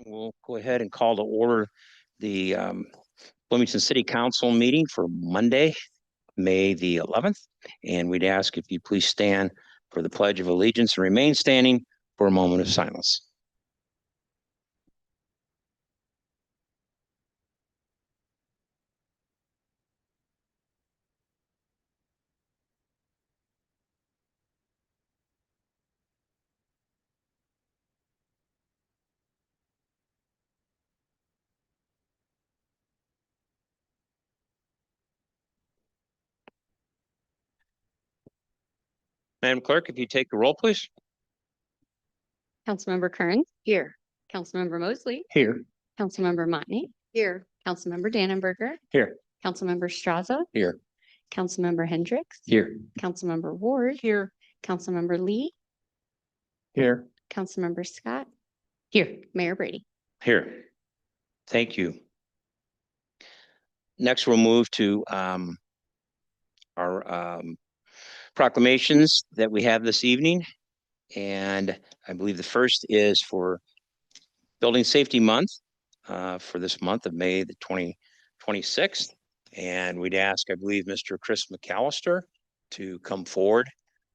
We'll go ahead and call to order the Bloomington City Council meeting for Monday, May the 11th. And we'd ask if you please stand for the Pledge of Allegiance and remain standing for a moment of silence. Madam Clerk, if you take the roll, please. Councilmember Kearns. Here. Councilmember Mosley. Here. Councilmember Motney. Here. Councilmember Dannenberger. Here. Councilmember Straza. Here. Councilmember Hendricks. Here. Councilmember Ward. Here. Councilmember Lee. Here. Councilmember Scott. Here. Mayor Brady. Here. Thank you. Next, we'll move to our proclamations that we have this evening. And I believe the first is for Building Safety Month for this month of May the 26th. And we'd ask, I believe, Mr. Chris McAllister to come forward,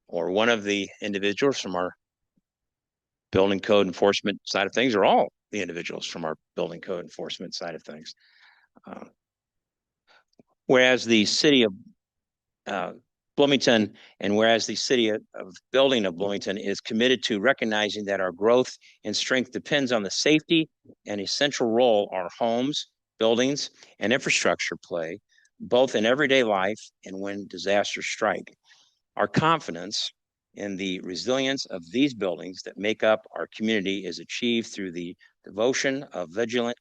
or one of the individuals from our building code enforcement side of things, or all the individuals from our building code enforcement side of things. Whereas the city of Bloomington, and whereas the city of Bloomington is committed to recognizing that our growth and strength depends on the safety and essential role our homes, buildings, and infrastructure play, both in everyday life and when disasters strike. Our confidence in the resilience of these buildings that make up our community is achieved through the devotion of vigilant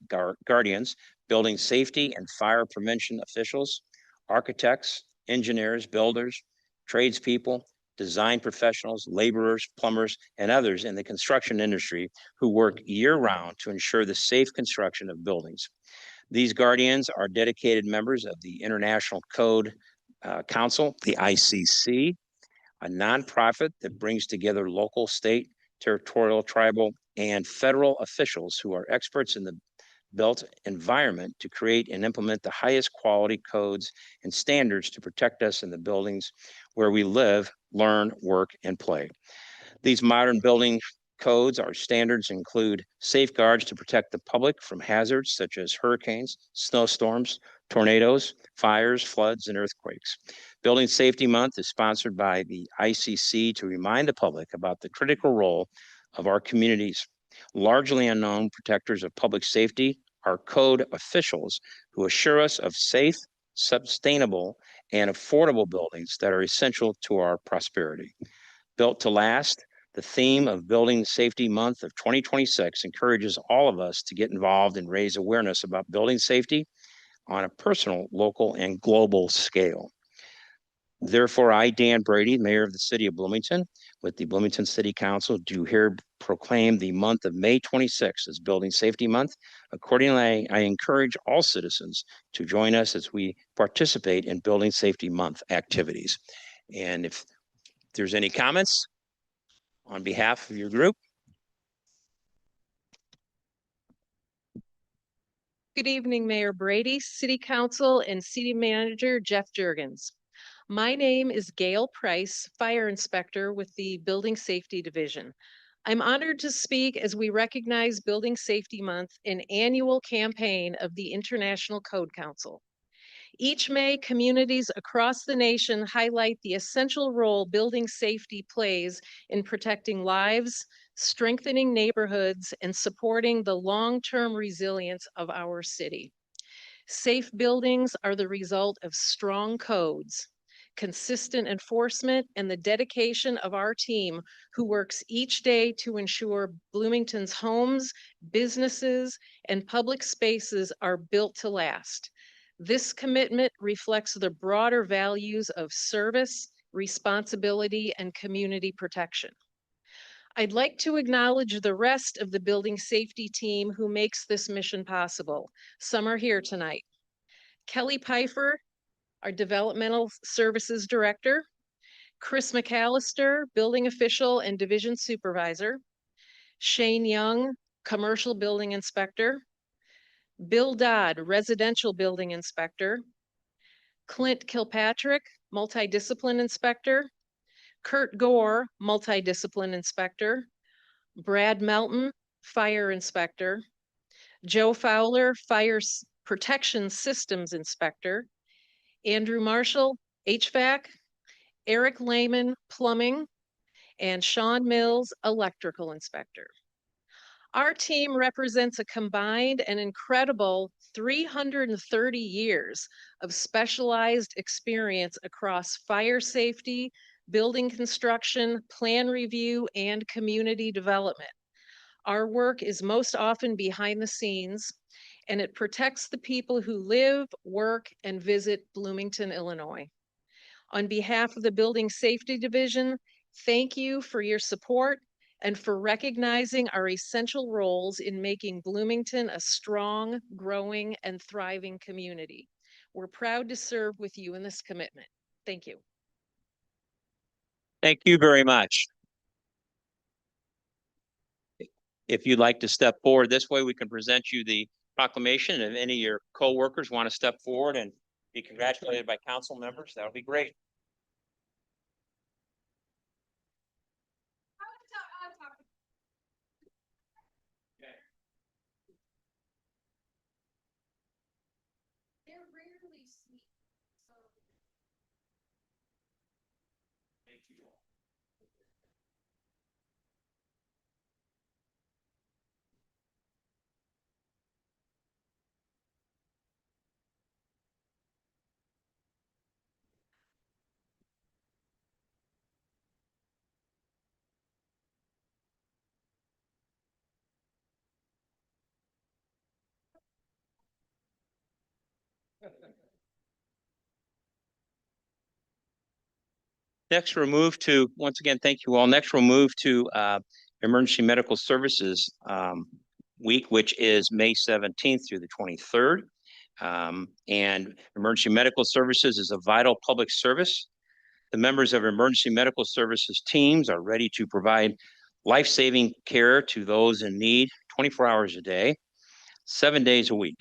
guardians, building safety and fire prevention officials, architects, engineers, builders, tradespeople, design professionals, laborers, plumbers, and others in the construction industry who work year-round to ensure the safe construction of buildings. These guardians are dedicated members of the International Code Council, the ICC, a nonprofit that brings together local, state, territorial, tribal, and federal officials who are experts in the built environment to create and implement the highest quality codes and standards to protect us in the buildings where we live, learn, work, and play. These modern building codes, our standards include safeguards to protect the public from hazards such as hurricanes, snowstorms, tornadoes, fires, floods, and earthquakes. Building Safety Month is sponsored by the ICC to remind the public about the critical role of our communities. Largely unknown protectors of public safety are code officials who assure us of safe, sustainable, and affordable buildings that are essential to our prosperity. Built to last, the theme of Building Safety Month of 2026 encourages all of us to get involved and raise awareness about building safety on a personal, local, and global scale. Therefore, I, Dan Brady, Mayor of the City of Bloomington, with the Bloomington City Council, do here proclaim the month of May 26th as Building Safety Month. Accordingly, I encourage all citizens to join us as we participate in Building Safety Month activities. And if there's any comments on behalf of your group. Good evening, Mayor Brady, City Council, and City Manager Jeff Jurgens. My name is Gail Price, Fire Inspector with the Building Safety Division. I'm honored to speak as we recognize Building Safety Month, an annual campaign of the International Code Council. Each May, communities across the nation highlight the essential role building safety plays in protecting lives, strengthening neighborhoods, and supporting the long-term resilience of our city. Safe buildings are the result of strong codes, consistent enforcement, and the dedication of our team who works each day to ensure Bloomington's homes, businesses, and public spaces are built to last. This commitment reflects the broader values of service, responsibility, and community protection. I'd like to acknowledge the rest of the building safety team who makes this mission possible. Some are here tonight. Kelly Pfeiffer, our Developmental Services Director, Chris McAllister, Building Official and Division Supervisor, Shane Young, Commercial Building Inspector, Bill Dodd, Residential Building Inspector, Clint Kilpatrick, Multidiscipline Inspector, Kurt Gore, Multidiscipline Inspector, Brad Melton, Fire Inspector, Joe Fowler, Protection Systems Inspector, Andrew Marshall, HVAC, Eric Lehman, Plumbing, and Sean Mills, Electrical Inspector. Our team represents a combined and incredible 330 years of specialized experience across fire safety, building construction, plan review, and community development. Our work is most often behind the scenes, and it protects the people who live, work, and visit Bloomington, Illinois. On behalf of the Building Safety Division, thank you for your support and for recognizing our essential roles in making Bloomington a strong, growing, and thriving community. We're proud to serve with you in this commitment. Thank you. Thank you very much. If you'd like to step forward, this way we can present you the proclamation. If any of your co-workers want to step forward and be congratulated by council members, that would be great. They're rarely sweet. Thank you all. Next, we'll move to, once again, thank you all. Next, we'll move to Emergency Medical Services Week, which is May 17th through the 23rd. And Emergency Medical Services is a vital public service. The members of Emergency Medical Services teams are ready to provide life-saving care to those in need 24 hours a day, 7 days a week.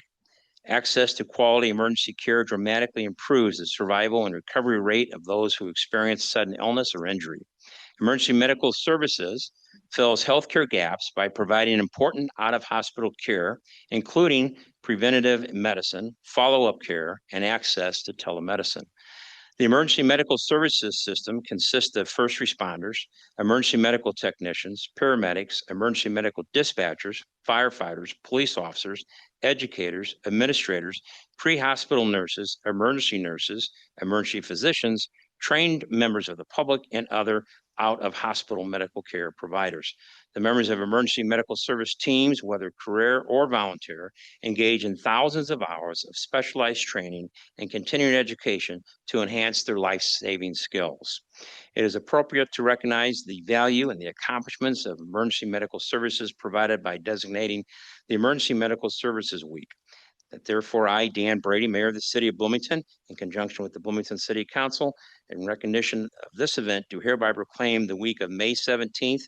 Access to quality emergency care dramatically improves the survival and recovery rate of those who experience sudden illness or injury. Emergency Medical Services fills healthcare gaps by providing important out-of-hospital care, including preventative medicine, follow-up care, and access to telemedicine. The emergency medical services system consists of first responders, emergency medical technicians, paramedics, emergency medical dispatchers, firefighters, police officers, educators, administrators, pre-hospital nurses, emergency physicians, trained members of the public, and other out-of-hospital medical care providers. The members of emergency medical service teams, whether career or volunteer, engage in thousands of hours of specialized training and continuing education to enhance their life-saving skills. It is appropriate to recognize the value and the accomplishments of emergency medical services provided by designating the Emergency Medical Services Week. That therefore I, Dan Brady, Mayor of the City of Bloomington, in conjunction with the Bloomington City Council, in recognition of this event, do hereby proclaim the week of May 17th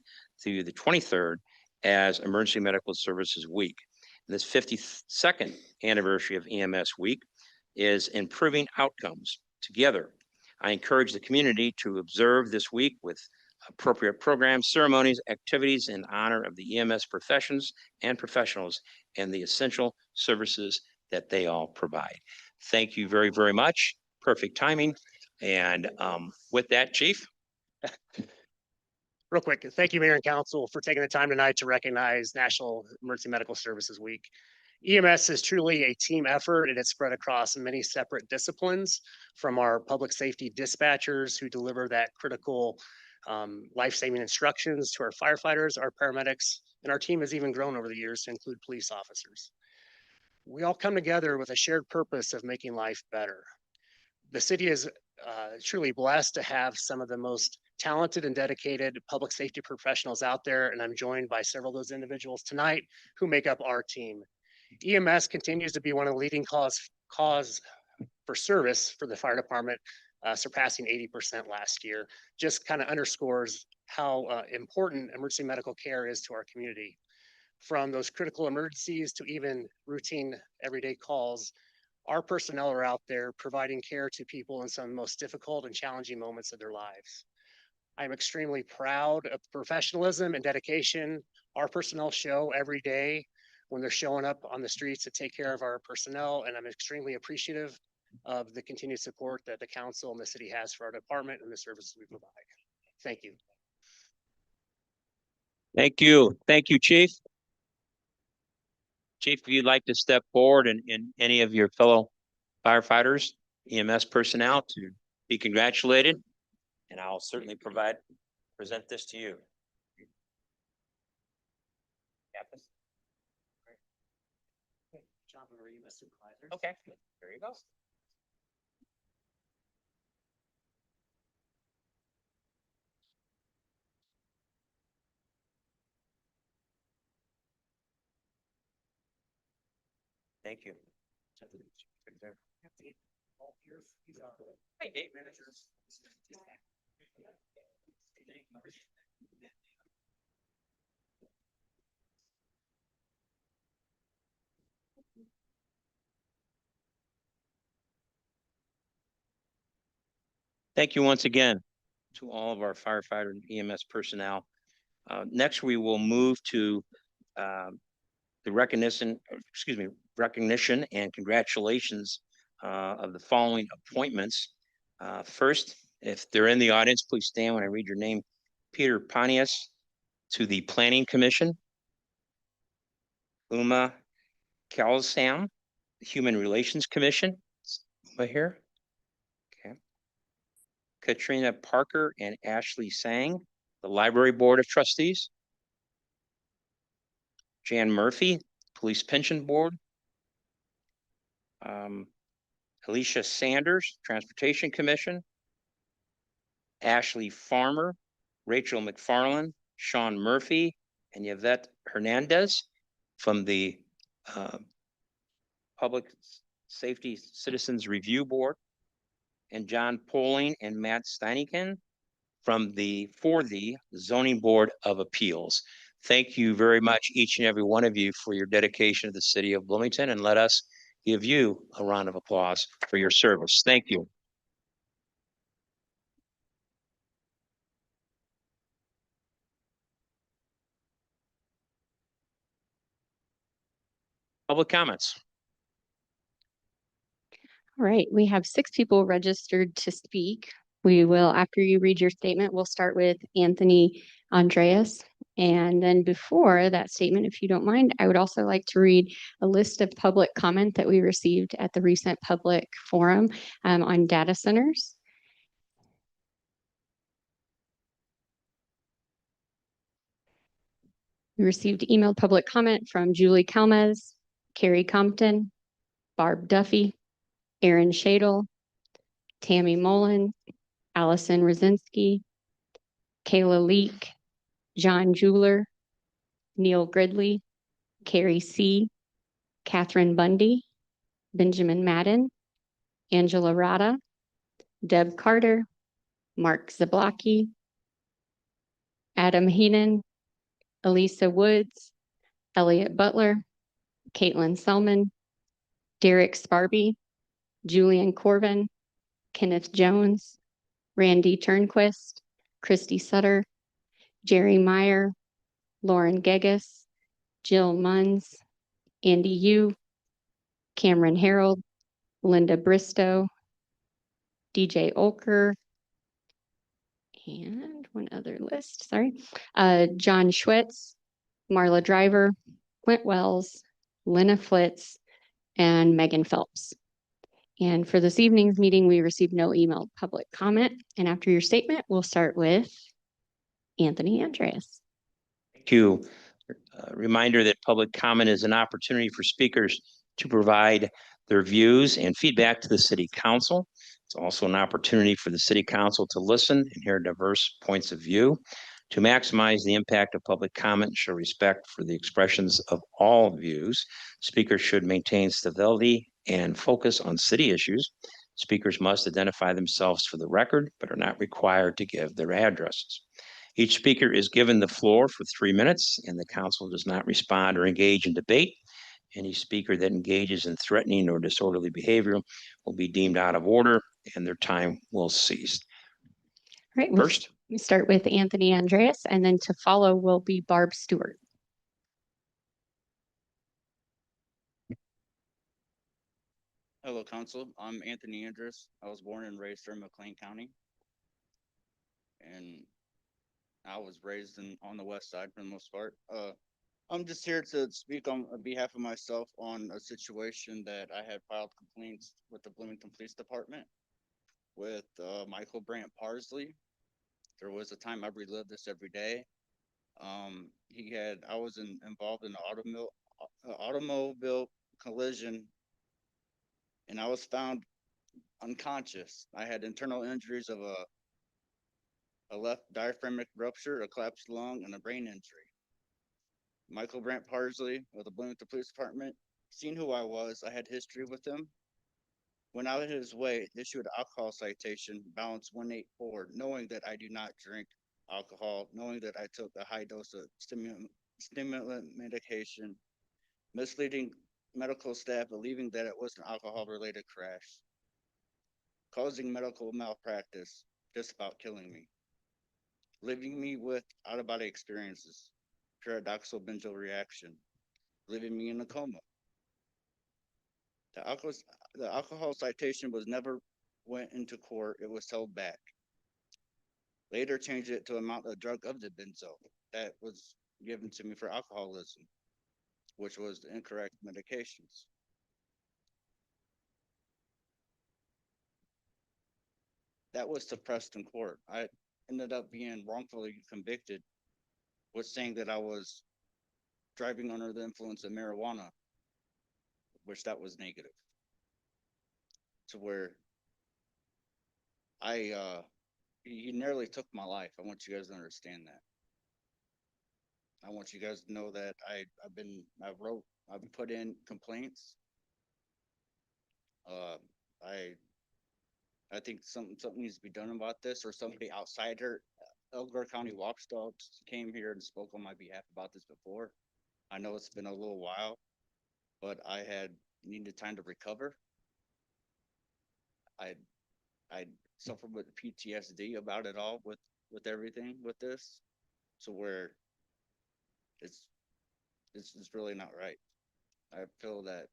through the 23rd as Emergency Medical Services Week. This 52nd anniversary of EMS Week is improving outcomes. Together, I encourage the community to observe this week with appropriate programs, ceremonies, activities in honor of the EMS professions and professionals and the essential services that they all provide. Thank you very, very much. Perfect timing. And with that, Chief. Real quick, thank you, Mayor and Council, for taking the time tonight to recognize National Emergency Medical Services Week. EMS is truly a team effort, and it's spread across many separate disciplines, from our public safety dispatchers who deliver that critical life-saving instructions to our firefighters, our paramedics, and our team has even grown over the years to include police officers. We all come together with a shared purpose of making life better. The city is truly blessed to have some of the most talented and dedicated public safety professionals out there, and I'm joined by several of those individuals tonight who make up our team. EMS continues to be one of the leading cause for service for the fire department, surpassing 80% last year. Just kind of underscores how important emergency medical care is to our community. from those critical emergencies to even routine everyday calls, our personnel are out there providing care to people in some of the most difficult and challenging moments of their lives. I'm extremely proud of the professionalism and dedication our personnel show every day when they're showing up on the streets to take care of our personnel, and I'm extremely appreciative of the continued support that the council and the city has for our department and the services we provide. Thank you. Thank you. Thank you, Chief. Chief, if you'd like to step forward and any of your fellow firefighters, EMS personnel to be congratulated, and I'll certainly present this to you. Okay, there you go. Thank you. Thank you once again to all of our firefighter and EMS personnel. Next, we will move to the recognition and congratulations of the following appointments. First, if they're in the audience, please stand when I read your name. Peter Pontius to the Planning Commission. Uma Kalsam, Human Relations Commission. Uma here. Okay. Katrina Parker and Ashley Sang, the Library Board of Trustees. Jan Murphy, Police Pension Board. Alicia Sanders, Transportation Commission. Ashley Farmer, Rachel McFarland, Sean Murphy, and Yvette Hernandez from the Public Safety Citizens Review Board, and John Poling and Matt Steiniken for the Zoning Board of Appeals. Thank you very much, each and every one of you, for your dedication to the city of Bloomington, and let us give you a round of applause for your service. Thank you. Public comments. All right, we have 6 people registered to speak. We will, after you read your statement, we'll start with Anthony Andreas. And then before that statement, if you don't mind, I would also like to read a list of public comment that we received at the recent public forum on data centers. We received emailed public comment from Julie Kalmez, Carrie Compton, Barb Duffy, Aaron Shadle, Tammy Mullen, Allison Rosinski, Kayla Leak, John Jeweler, Neil Gridley, Carrie C., Catherine Bundy, Benjamin Madden, Angela Rada, Deb Carter, Mark Zablocki, Adam Heenan, Elisa Woods, Elliot Butler, Caitlin Selman, Derek Sparby, Julian Corbin, Kenneth Jones, Randy Turnquist, Christy Sutter, Jerry Meyer, Lauren Gegas, Jill Munns, Andy Yu, Cameron Harold, Linda Bristow, DJ Olker, and one other list, sorry, John Schwitz, Marla Driver, Quint Wells, Lena Flitz, and Megan Phelps. And for this evening's meeting, we received no emailed public comment. And after your statement, we'll start with Anthony Andreas. Thank you. Reminder that public comment is an opportunity for speakers to provide their views and feedback to the city council. It's also an opportunity for the city council to listen and hear diverse points of view. To maximize the impact of public comment and show respect for the expressions of all views, speakers should maintain stability and focus on city issues. Speakers must identify themselves for the record, but are not required to give their addresses. Each speaker is given the floor for 3 minutes, and the council does not respond or engage in debate. Any speaker that engages in threatening or disorderly behavior will be deemed out of order, and their time will cease. All right, First, we start with Anthony Andreas, and then to follow will be Barb Stewart. Hello, Council. I'm Anthony Andrews. I was born and raised in McLean County. And I was raised on the west side for the most part. I'm just here to speak on behalf of myself on a situation that I had filed complaints with the Bloomington Police Department with Michael Brandt Parsley. There was a time I relived this every day. I was involved in an automobile collision, and I was found unconscious. I had internal injuries of a left diaphragmatic rupture, a collapsed lung, and a brain injury. Michael Brandt Parsley of the Bloomington Police Department, seen who I was, I had history with him. Went out of his way, issued an alcohol citation, balance 184, knowing that I do not drink alcohol, knowing that I took a high dose of stimulant medication, misleading medical staff, believing that it was an alcohol-related crash, causing medical malpractice, just about killing me, leaving me with out-of-body experiences, paradoxical benzo reaction, leaving me in a coma. The alcohol citation was never went into court. It was held back. Later changed it to amount of drug of the benzo that was given to me for alcoholism, which was the incorrect medications. That was suppressed in court. I ended up being wrongfully convicted with saying that I was driving under the influence of marijuana, which that was negative. To where he nearly took my life. I want you guys to understand that. I want you guys to know that I've put in complaints. I think something needs to be done about this, or somebody outside here. Elgar County Watchdogs came here and spoke on my behalf about this before. I know it's been a little while, but I had needed time to recover. I suffered with PTSD about it all, with everything with this, to where it's really not right. I feel that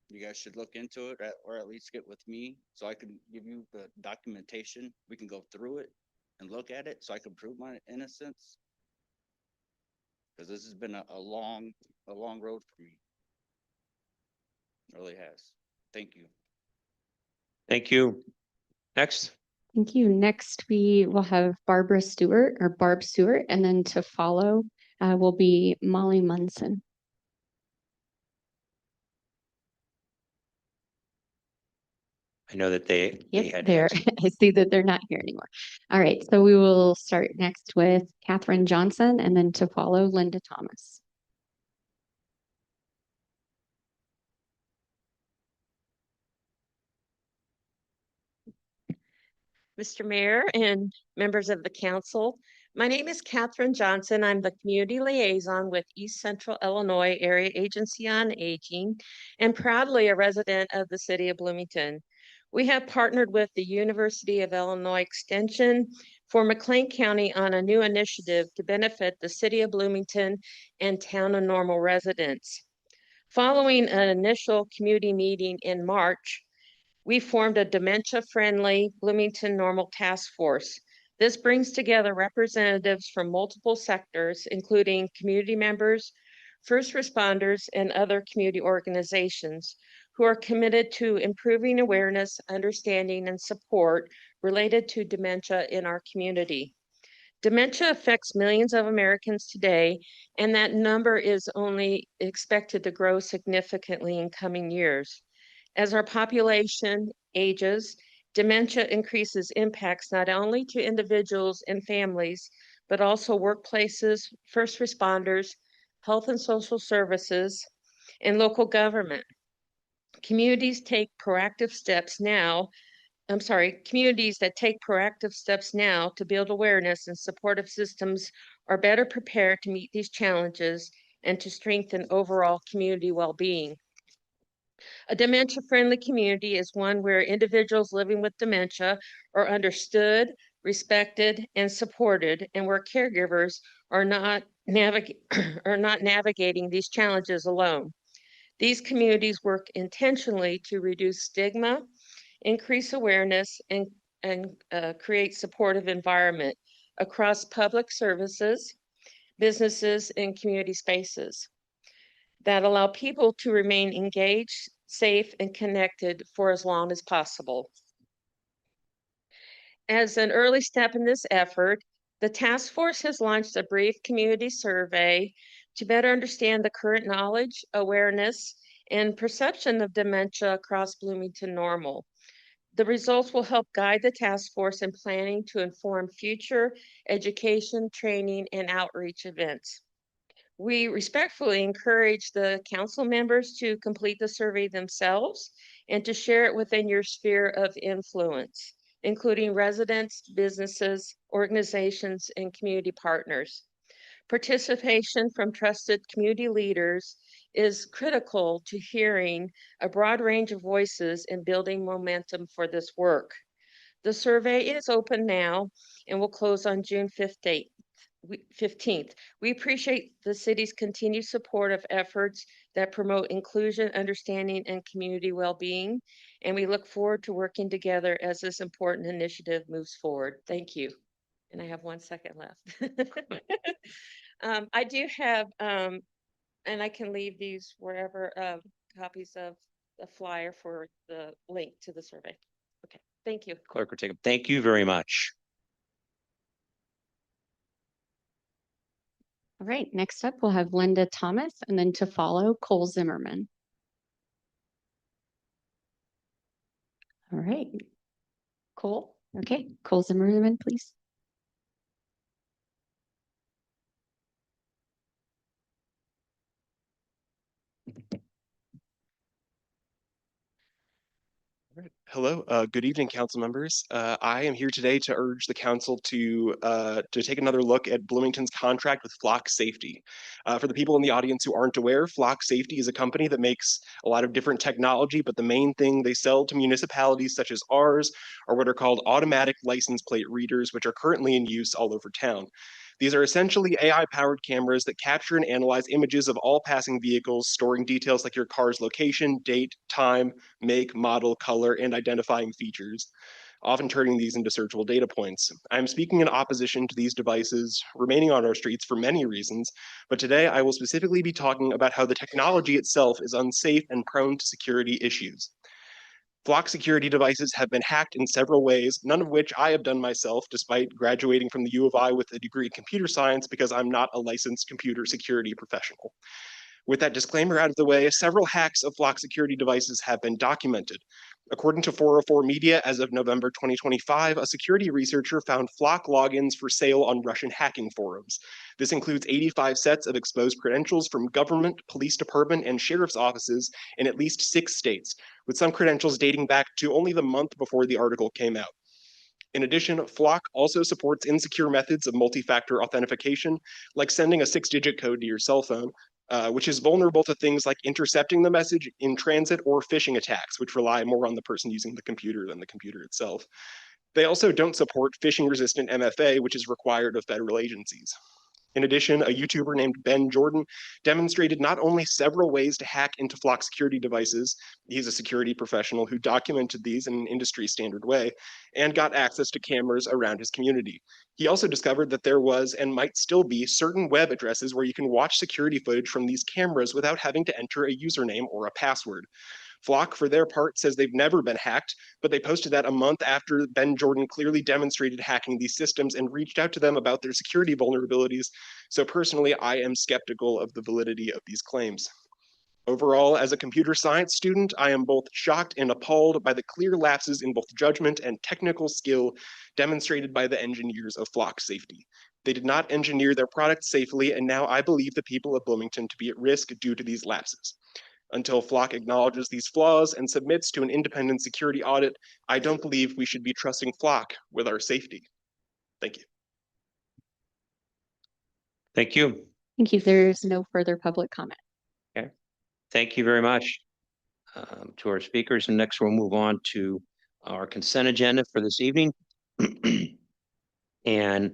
you guys should look into it, or at least get with me so I can give you the documentation. We can go through it and look at it so I can prove my innocence. Because this has been a long road for me. It really has. Thank you. thank you. Next, Thank you. Next, we will have Barbara Stewart or Barb Stewart, and then to follow will be Molly Munson. I know that they Yep, had there. accident. I see that they're not here anymore. All right, so we will start next with Catherine Johnson, and then to follow Linda Thomas. Mr. Mayor and members of the council. My name is Catherine Johnson. I'm the community liaison with East Central Illinois Area Agency on Aging and proudly a resident of the city of Bloomington. We have partnered with the University of Illinois Extension for McLean County on a new initiative to benefit the city of Bloomington and Town of Normal residents. Following an initial community meeting in March, we formed a dementia-friendly Bloomington Normal Task Force. This brings together representatives from multiple sectors, including community members, first responders, and other community organizations who are committed to improving awareness, understanding, and support related to dementia in our community. Dementia affects millions of Americans today, and that number is only expected to grow significantly in coming years. As our population ages, dementia increases impacts not only to individuals and families, but also workplaces, first responders, health and social services, and local government. Communities take proactive steps now communities that take proactive steps now to build awareness and supportive systems are better prepared to meet these challenges and to strengthen overall community well-being. A dementia-friendly community is one where individuals living with dementia are understood, respected, and supported, and where caregivers are not navigating these challenges alone. These communities work intentionally to reduce stigma, increase awareness, and create supportive environment across public services, businesses, and community spaces that allow people to remain engaged, safe, and connected for as long as possible. As an early step in this effort, the task force has launched a brief community survey to better understand the current knowledge, awareness, and perception of dementia across Bloomington Normal. The results will help guide the task force in planning to inform future education, training, and outreach events. We respectfully encourage the council members to complete the survey themselves and to share it within your sphere of influence, including residents, businesses, organizations, and community partners. Participation from trusted community leaders is critical to hearing a broad range of voices and building momentum for this work. The survey is open now and will close on June 15th. We appreciate the city's continued support of efforts that promote inclusion, understanding, and community well-being, and we look forward to working together as this important initiative moves forward. Thank you. And I have 1 second left. I do have, and I can leave these wherever, copies of the flyer for the link to the survey. Okay, thank you. Clerk will take them. Thank you very much. All right, next up, we'll have Linda Thomas, and then to follow Cole Zimmerman. All right. Cole, okay, Cole Zimmerman, please. Hello, good evening, council members. I am here today to urge the council to take another look at Bloomington's contract with Flock Safety. For the people in the audience who aren't aware, Flock Safety is a company that makes a lot of different technology, but the main thing they sell to municipalities such as ours are what are called automatic license plate readers, which are currently in use all over town. These are essentially AI-powered cameras that capture and analyze images of all passing vehicles, storing details like your car's location, date, time, make, model, color, and identifying features, often turning these into searchable data points. I'm speaking in opposition to these devices remaining on our streets for many reasons, but today I will specifically be talking about how the technology itself is unsafe and prone to security issues. Flock security devices have been hacked in several ways, none of which I have done myself, despite graduating from the U of I with a degree in computer science because I'm not a licensed computer security professional. With that disclaimer out of the way, several hacks of Flock security devices have been documented. According to 404 Media, as of November 2025, a security researcher found Flock logins for sale on Russian hacking forums. This includes 85 sets of exposed credentials from government, police department, and sheriff's offices in at least 6 states, with some credentials dating back to only the month before the article came out. In addition, Flock also supports insecure methods of multi-factor authentication, like sending a 6-digit code to your cell phone, which is vulnerable to things like intercepting the message in transit or phishing attacks, which rely more on the person using the computer than the computer itself. They also don't support phishing-resistant MFA, which is required of federal agencies. In addition, a YouTuber named Ben Jordan demonstrated not only several ways to hack into Flock security devices, he's a security professional who documented these in an industry standard way, and got access to cameras around his community. He also discovered that there was and might still be certain web addresses where you can watch security footage from these cameras without having to enter a username or a password. Flock, for their part, says they've never been hacked, but they posted that a month after Ben Jordan clearly demonstrated hacking these systems and reached out to them about their security vulnerabilities. So personally, I am skeptical of the validity of these claims. Overall, as a computer science student, I am both shocked and appalled by the clear lapses in both judgment and technical skill demonstrated by the engineers of Flock Safety. They did not engineer their product safely, and now I believe the people of Bloomington to be at risk due to these lapses. Until Flock acknowledges these flaws and submits to an independent security audit, I don't believe we should be trusting Flock with our safety. Thank you. Thank you. Thank you. There's no further public comment. Thank you very much to our speakers. And next we'll move on to our consent agenda for this evening. And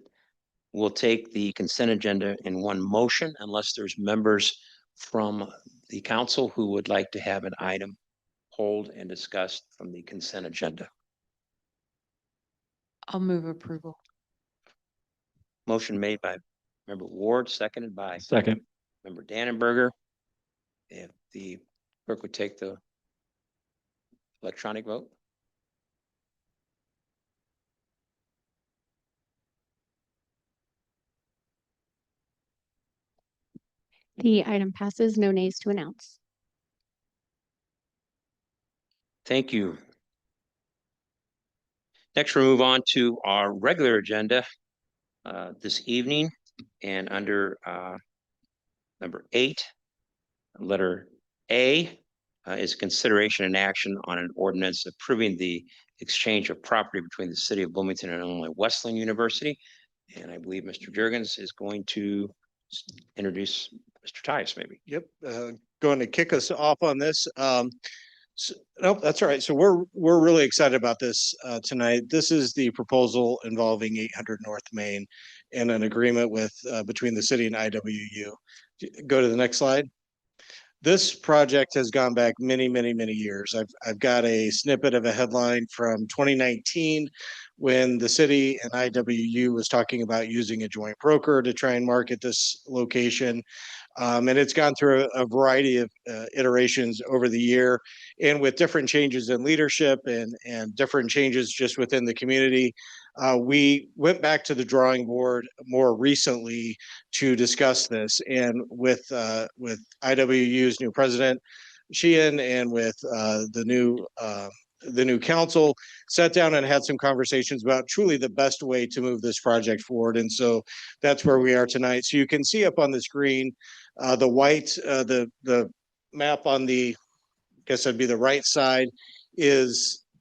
we'll take the consent agenda in one motion unless there's members from the council who would like to have an item pulled and discussed from the consent agenda. I'll move approval. Motion made by Member Ward, seconded by Second. Member Dannenberger. If the clerk would take the electronic vote. The item passes, no nays to announce. Thank you. Next, we'll move on to our regular agenda this evening, and under number 8, letter A is consideration and action on an ordinance approving the exchange of property between the city of Bloomington and Illinois Wesleyan University. And I believe Mr. Jurgens is going to introduce Mr. Tice, maybe. Yep, going to kick us off on this. Nope, that's all right. So we're really excited about this tonight. This is the proposal involving 800 North Main and an agreement with between the city and IWU. Go to the next slide. This project has gone back many, many, many years. I've got a snippet of a headline from 2019 when the city and IWU was talking about using a joint broker to try and market this location. And it's gone through a variety of iterations over the year, and with different changes in leadership and different changes just within the community. We went back to the drawing board more recently to discuss this, and with IWU's new president, Sheehan, and with the new council, sat down and had some conversations about truly the best way to move this project forward. And so that's where we are tonight. So you can see up on the screen, the white, the map on the, I guess that'd be the right side,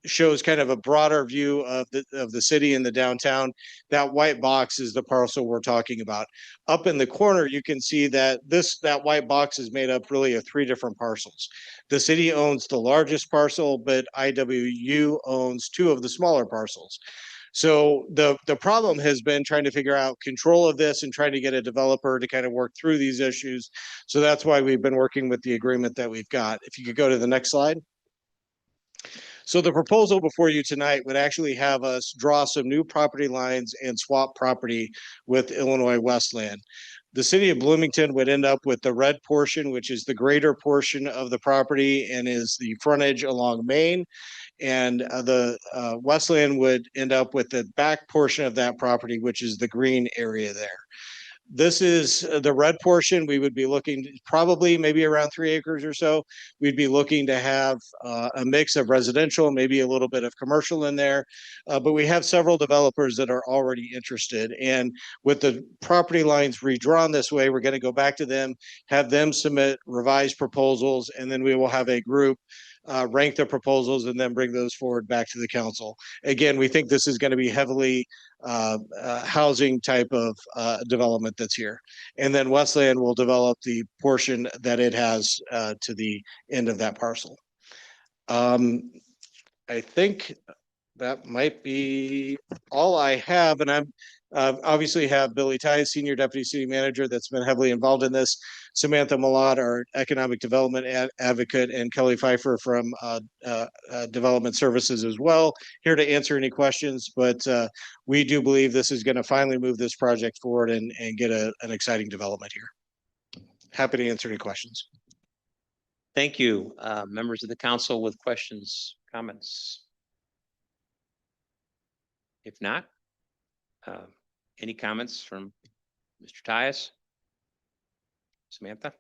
shows kind of a broader view of the city and the downtown. That white box is the parcel we're talking about. Up in the corner, you can see that that white box is made up really of 3 different parcels. The city owns the largest parcel, but IWU owns 2 of the smaller parcels. So the problem has been trying to figure out control of this and trying to get a developer to kind of work through these issues. So that's why we've been working with the agreement that we've got. If you could go to the next slide. So the proposal before you tonight would actually have us draw some new property lines and swap property with Illinois Wesleyan. The city of Bloomington would end up with the red portion, which is the greater portion of the property and is the frontage along Main. And the Wesleyan would end up with the back portion of that property, which is the green area there. This is the red portion. We would be looking probably maybe around 3 acres or so. We'd be looking to have a mix of residential, maybe a little bit of commercial in there. But we have several developers that are already interested. And with the property lines redrawn this way, we're going to go back to them, have them submit revised proposals, and then we will have a group rank the proposals and then bring those forward back to the council. Again, we think this is going to be heavily housing type of development that's here. And then Wesleyan will develop the portion that it has to the end of that parcel. I think that might be all I have. And I'm obviously have Billy Tice, Senior Deputy City Manager, that's been heavily involved in this. Samantha Malott, our Economic Development Advocate, and Kelly Pfeiffer from Development Services as well, here to answer any questions. But we do believe this is going to finally move this project forward and get an exciting development here. Happy to answer any questions. Thank you. Members of the council with questions, comments? If not, any comments from Mr. Tias? Samantha?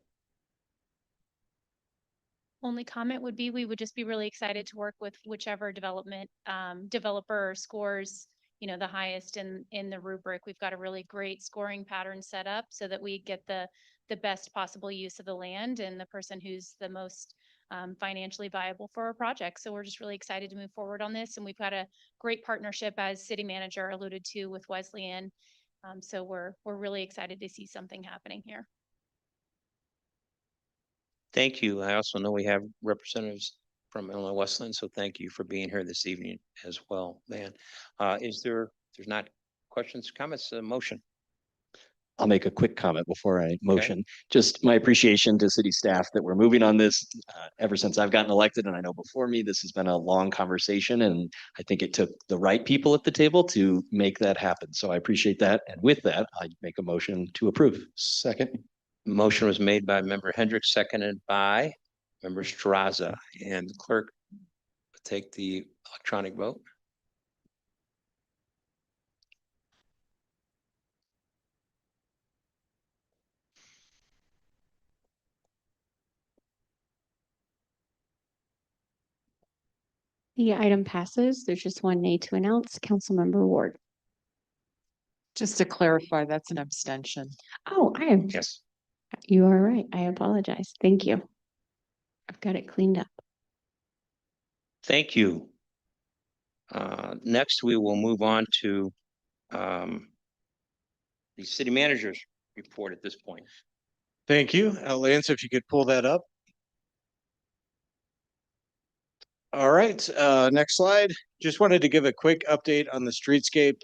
Only comment would be we would just be really excited to work with whichever developer scores the highest in the rubric. We've got a really great scoring pattern set up so that we get the best possible use of the land and the person who's the most financially viable for our project. So we're just really excited to move forward on this. And we've got a great partnership, as city manager alluded to, with Wesleyan. So we're really excited to see something happening here. Thank you. I also know we have representatives from Illinois Wesleyan, so thank you for being here this evening as well, man. If there's not questions, comments, motion? I'll make a quick comment before I motion. Just my appreciation to city staff that we're moving on this. Ever since I've gotten elected, and I know before me, this has been a long conversation, and I think it took the right people at the table to make that happen. So I appreciate that. And with that, I make a motion to approve. Second. Motion was made by member Hendricks, seconded by member Straza, and the clerk will take the electronic vote. The item passes. There's just one nay to announce. Councilmember Ward. Just to clarify, that's an abstention. Oh, Yes. you are right. I apologize. Thank you. I've got it cleaned up. Thank you. Next, we will move on to the city manager's report at this point. Thank you. Lance, if you could pull that up. All right, next slide. Just wanted to give a quick update on the streetscape.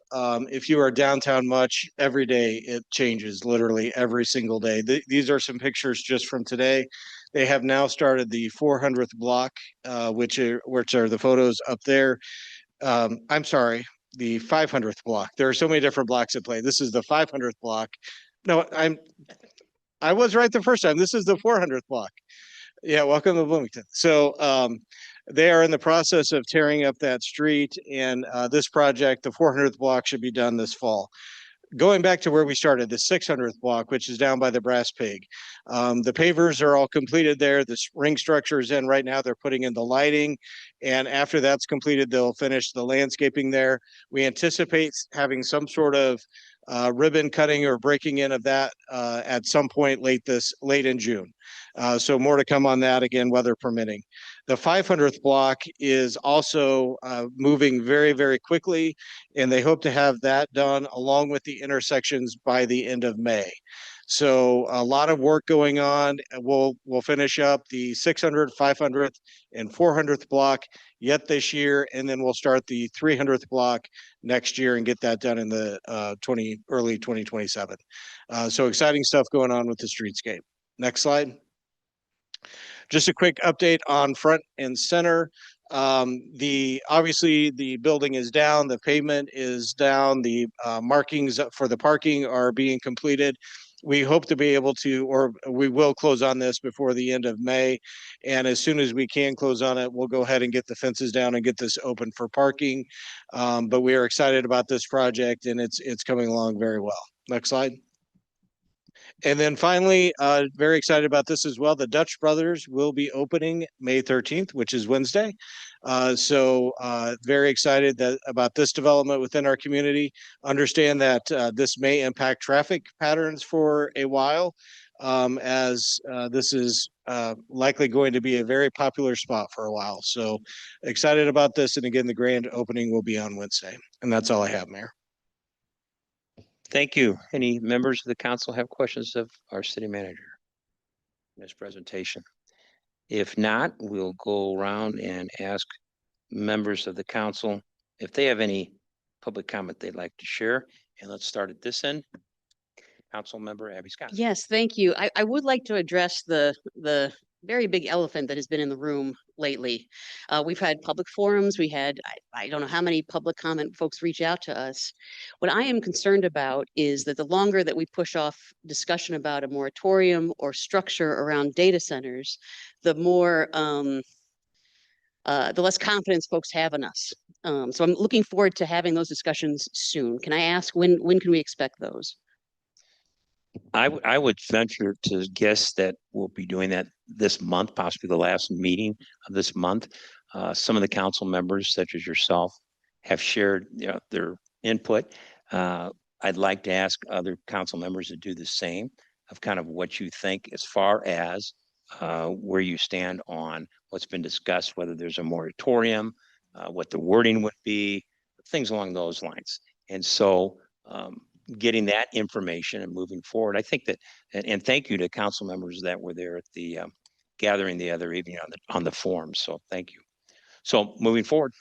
If you are downtown much, every day it changes, literally every single day. These are some pictures just from today. They have now started the 400th block, which are the photos up there. I'm sorry, the 500th block. There are so many different blocks at play. This is the 500th block. No, I was right the first time. This is the 400th block. Yeah, welcome to Bloomington. So they are in the process of tearing up that street, and this project, the 400th block, should be done this fall. Going back to where we started, the 600th block, which is down by the Brass Pig. The pavers are all completed there. The ring structure is in right now. They're putting in the lighting. And after that's completed, they'll finish the landscaping there. We anticipate having some sort of ribbon cutting or breaking in of that at some point late in June. So more to come on that, again, weather permitting. The 500th block is also moving very, very quickly, and they hope to have that done along with the intersections by the end of May. So a lot of work going on. We'll finish up the 600th, 500th, and 400th block yet this year, and then we'll start the 300th block next year and get that done in the early 2027. So exciting stuff going on with the streetscape. Next slide. Just a quick update on front and center. Obviously the building is down, the pavement is down, the markings for the parking are being completed. We hope to be able to, or we will close on this before the end of May. And as soon as we can close on it, we'll go ahead and get the fences down and get this open for parking. But we are excited about this project, and it's coming along very well. Next slide. And then finally, very excited about this as well. The Dutch Brothers will be opening May 13th, which is Wednesday. So very excited about this development within our community. Understand that this may impact traffic patterns for a while, as this is likely going to be a very popular spot for a while. So excited about this. And again, the grand opening will be on Wednesday. And that's all I have, Mayor. Thank you. Any members of the council have questions of our city manager in this presentation? If not, we'll go around and ask members of the council if they have any public comment they'd like to share. And let's start at this end. Council member Abby Scott. Yes, thank you. I would like to address the very big elephant that has been in the room lately. We've had public forums. We had, I don't know how many public comment folks reach out to us. What I am concerned about is that the longer that we push off discussion about a moratorium or structure around data centers, the more, the less confidence folks have in us. So I'm looking forward to having those discussions soon. Can I ask when can we expect those? I would venture to guess that we'll be doing that this month, possibly the last meeting of this month. Some of the council members, such as yourself, have shared their input. I'd like to ask other council members to do the same of kind of what you think as far as where you stand on what's been discussed, whether there's a moratorium, what the wording would be, things along those lines. And so getting that information and moving forward, I think that, and thank you to council members that were there at the gathering the other evening on the forum. So thank you. So moving forward.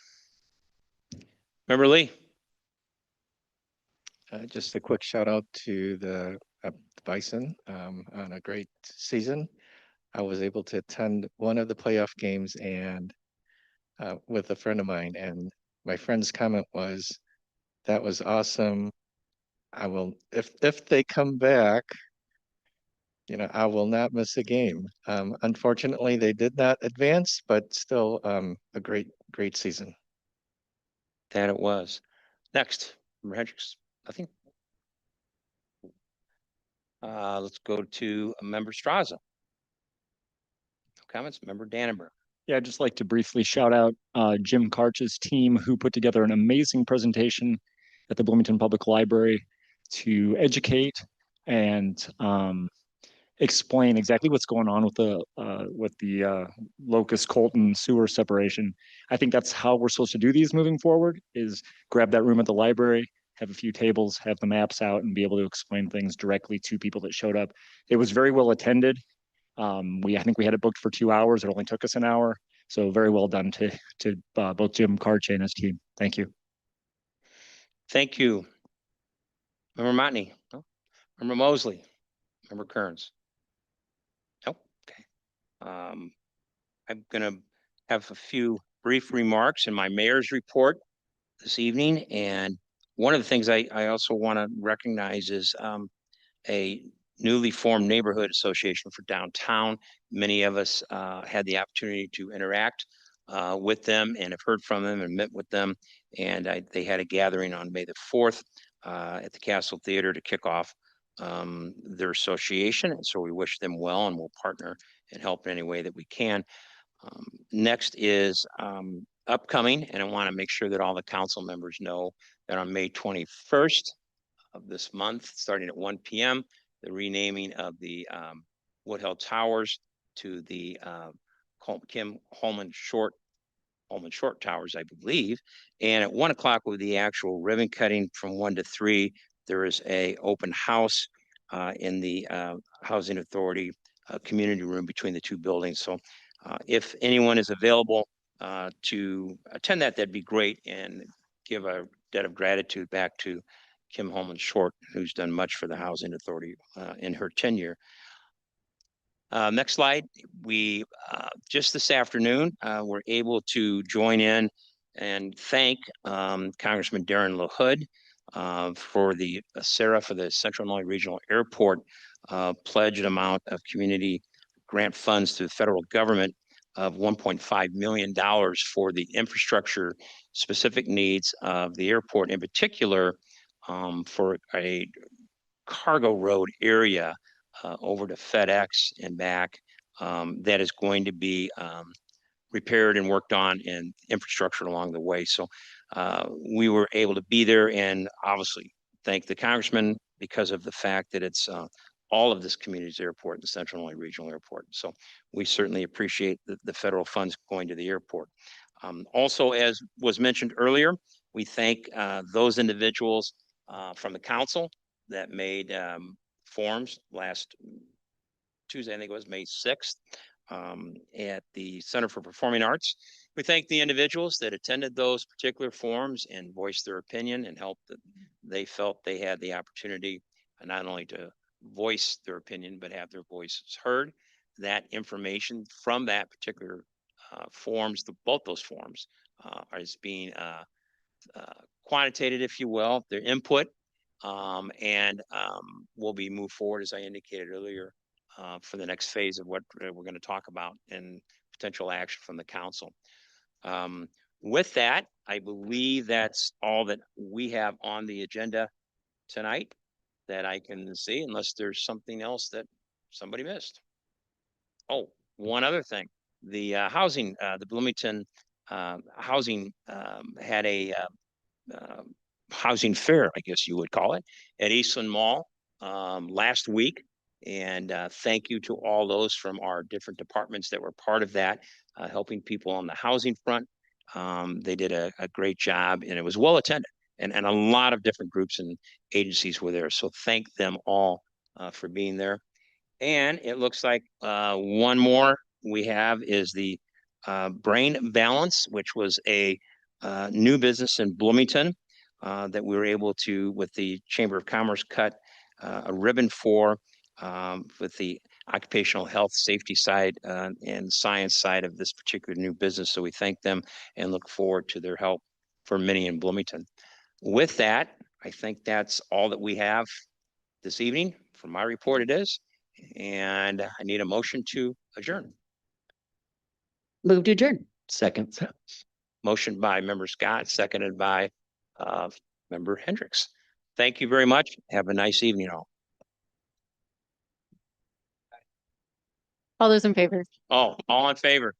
Member Lee. Just a quick shout out to the Bison on a great season. I was able to attend one of the playoff games and with a friend of mine, and my friend's comment was, "That was awesome. I will, if they come back, I will not miss a game." Unfortunately, they did not advance, but still a great season. That it was. Next, Member Hendricks. Nothing. Let's go to Member Straza. No comments. Member Dannenberg. Yeah, I'd just like to briefly shout out Jim Karch's team, who put together an amazing presentation at the Bloomington Public Library to educate and explain exactly what's going on with the Locust Colton sewer separation. I think that's how we're supposed to do these moving forward, is grab that room at the library, have a few tables, have the maps out, and be able to explain things directly to people that showed up. It was very well attended. I think we had it booked for 2 hours. It only took us an hour. So very well done to both Jim Karch and his team. Thank you. Thank you. Member Motney. No? Member Mosley. Member Kearns. Nope. Okay. I'm going to have a few brief remarks in my mayor's report this evening. And one of the things I also want to recognize is a newly formed neighborhood association for downtown. Many of us had the opportunity to interact with them and have heard from them and met with them. And they had a gathering on May the 4th at the Castle Theater to kick off their association. And so we wish them well, and we'll partner and help in any way that we can. Next is upcoming, and I want to make sure that all the council members know that on May 21st of this month, starting at 1 p.m., the renaming of the Woodhill Towers to the Kim Holman Short Towers, I believe. And at 1 o'clock with the actual ribbon cutting from 1 to 3, there is a open house in the Housing Authority community room between the two buildings. So if anyone is available to attend that, that'd be great, and give a debt of gratitude back to Kim Holman Short, who's done much for the Housing Authority in her tenure. Next slide. We just this afternoon were able to join in and thank Congressman Darren LaHood for the Sarah for the Central Illinois Regional Airport pledged amount of community grant funds to the federal government of $1.5 million for the infrastructure specific needs of the airport, in particular for a cargo road area over to FedEx and back that is going to be repaired and worked on, and infrastructure along the way. So we were able to be there, and obviously thank the congressman because of the fact that it's all of this community's airport, the Central Illinois Regional Airport. So we certainly appreciate the federal funds going to the airport. Also, as was mentioned earlier, we thank those individuals from the council that made forms last Tuesday, I think it was May 6th, at the Center for Performing Arts. We thank the individuals that attended those particular forums and voiced their opinion and helped that they felt they had the opportunity not only to voice their opinion, but have their voices heard. That information from that particular forms, both those forms, is being quantitated, if you will, their input, and will be moved forward, as I indicated earlier, for the next phase of what we're going to talk about and potential action from the council. With that, I believe that's all that we have on the agenda tonight that I can see, unless there's something else that somebody missed. Oh, one other thing. The housing, the Bloomington housing had a housing fair, I guess you would call it, at Eastland Mall last week. And thank you to all those from our different departments that were part of that, helping people on the housing front. They did a great job, and it was well attended, and a lot of different groups and agencies were there. So thank them all for being there. And it looks like one more we have is the Brain Balance, which was a new business in Bloomington that we were able to, with the Chamber of Commerce, cut a ribbon for with the occupational health safety side and science side of this particular new business. So we thank them and look forward to their help for many in Bloomington. With that, I think that's all that we have this evening. For my report, it is. And I need a motion to adjourn. Move to adjourn. Second. Motion by Member Scott, seconded by Member Hendricks. Thank you very much. Have a nice evening, all. All those in favor? Oh, all in favor?